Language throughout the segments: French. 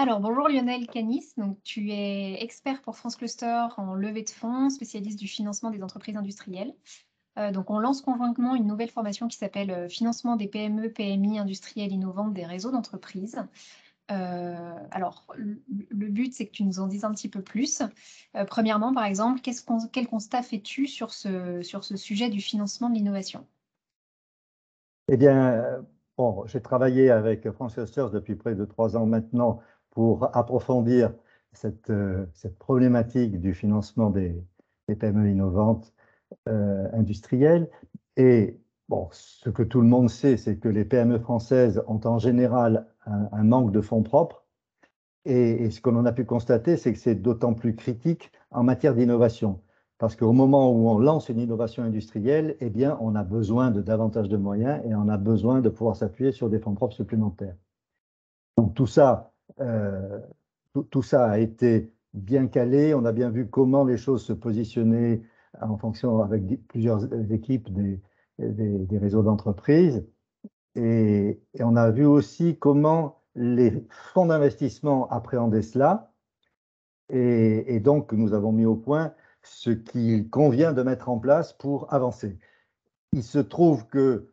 Alors, bonjour Lionel Canis. Donc, tu es expert pour France Cluster en levée de fonds, spécialiste du financement des entreprises industrielles. Donc, on lance conjointement une nouvelle formation qui s'appelle Financement des PME, PMI industrielles innovantes des réseaux d'entreprises. Alors, le but, c'est que tu nous en dises un petit peu plus. Premièrement, par exemple, quel constat fais-tu sur ce sujet du financement de l'innovation? Eh bien, bon, j'ai travaillé avec France Clusters depuis près de 3 ans maintenant pour approfondir cette problématique du financement des PME innovantes industrielles. Et bon, ce que tout le monde sait, c'est que les PME françaises ont en général un manque de fonds propres. Et ce que l'on a pu constater, c'est que c'est d'autant plus critique en matière d'innovation. Parce qu'au moment où on lance une innovation industrielle, eh bien, on a besoin de davantage de moyens et on a besoin de pouvoir s'appuyer sur des fonds propres supplémentaires. Donc euh, tout ça a été bien calé. On a bien vu comment les choses se positionnaient en fonction avec plusieurs équipes des réseaux d'entreprises. Et on a vu aussi comment les fonds d'investissement appréhendaient cela. Et donc, nous avons mis au point ce qu'il convient de mettre en place pour avancer. Il se trouve que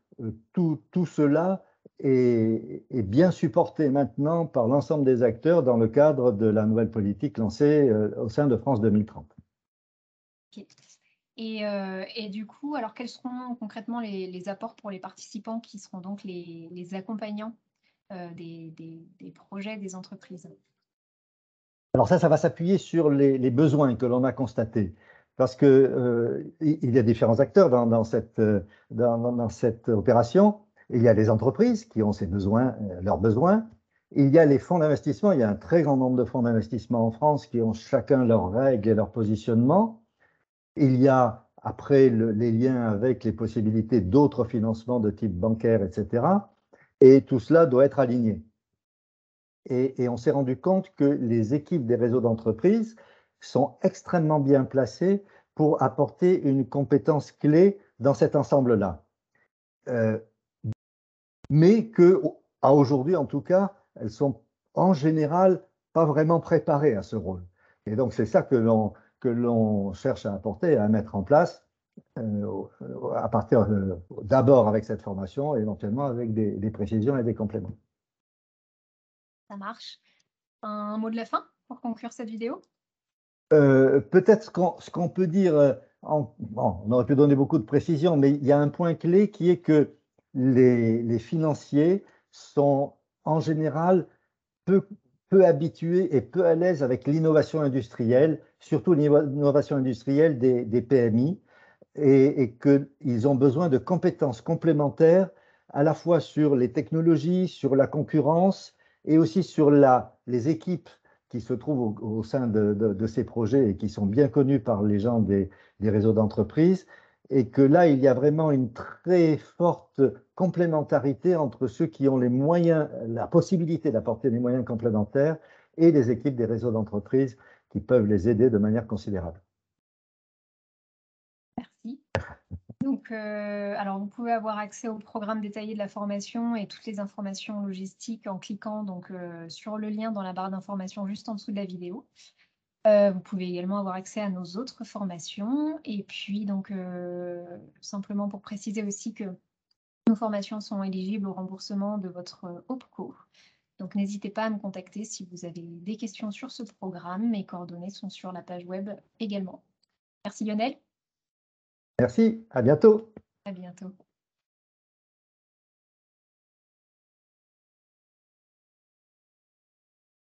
tout cela est bien supporté maintenant par l'ensemble des acteurs dans le cadre de la nouvelle politique lancée au sein de France 2030. Ok. Et du coup, alors quels seront concrètement les apports pour les participants qui seront donc les accompagnants des projets des entreprises? Alors ça va s'appuyer sur les besoins que l'on a constatés. Parce que, il y a différents acteurs dans cette opération. Il y a les entreprises qui ont ces besoins, leurs besoins. Il y a les fonds d'investissement. Il y a un très grand nombre de fonds d'investissement en France qui ont chacun leurs règles et leur positionnement. Il y a après les liens avec les possibilités d'autres financements de type bancaire, etc. Et tout cela doit être aligné. Et on s'est rendu compte que les équipes des réseaux d'entreprise sont extrêmement bien placées pour apporter une compétence clé dans cet ensemble-là. Euh, mais qu'à aujourd'hui, en tout cas, elles sont en général pas vraiment préparées à ce rôle. Et donc, c'est ça que l'on cherche à apporter, à mettre en place, à partir d'abord avec cette formation, éventuellement avec des précisions et des compléments. Ça marche. Un mot de la fin pour conclure cette vidéo? Peut-être ce qu'on peut dire, bon, on aurait pu donner beaucoup de précisions, mais il y a un point clé qui est que les financiers sont en général peu, peu habitués et peu à l'aise avec l'innovation industrielle, surtout l'innovation industrielle des PMI, et qu'ils ont besoin de compétences complémentaires à la fois sur les technologies, sur la concurrence et aussi sur les équipes qui se trouvent au sein de ces projets et qui sont bien connus par les gens des réseaux d'entreprise. Et que là, il y a vraiment une très forte complémentarité entre ceux qui ont les moyens, la possibilité d'apporter des moyens complémentaires et les équipes des réseaux d'entreprise qui peuvent les aider de manière considérable. Merci. Donc, alors vous pouvez avoir accès au programme détaillé de la formation et toutes les informations logistiques en cliquant donc, sur le lien dans la barre d'informations juste en dessous de la vidéo. Vous pouvez également avoir accès à nos autres formations et puis donc, simplement pour préciser aussi que nos formations sont éligibles au remboursement de votre OPCO. Donc n'hésitez pas à me contacter si vous avez des questions sur ce programme. Mes coordonnées sont sur la page web également. Merci Lionel, Merci, à bientôt. à bientôt.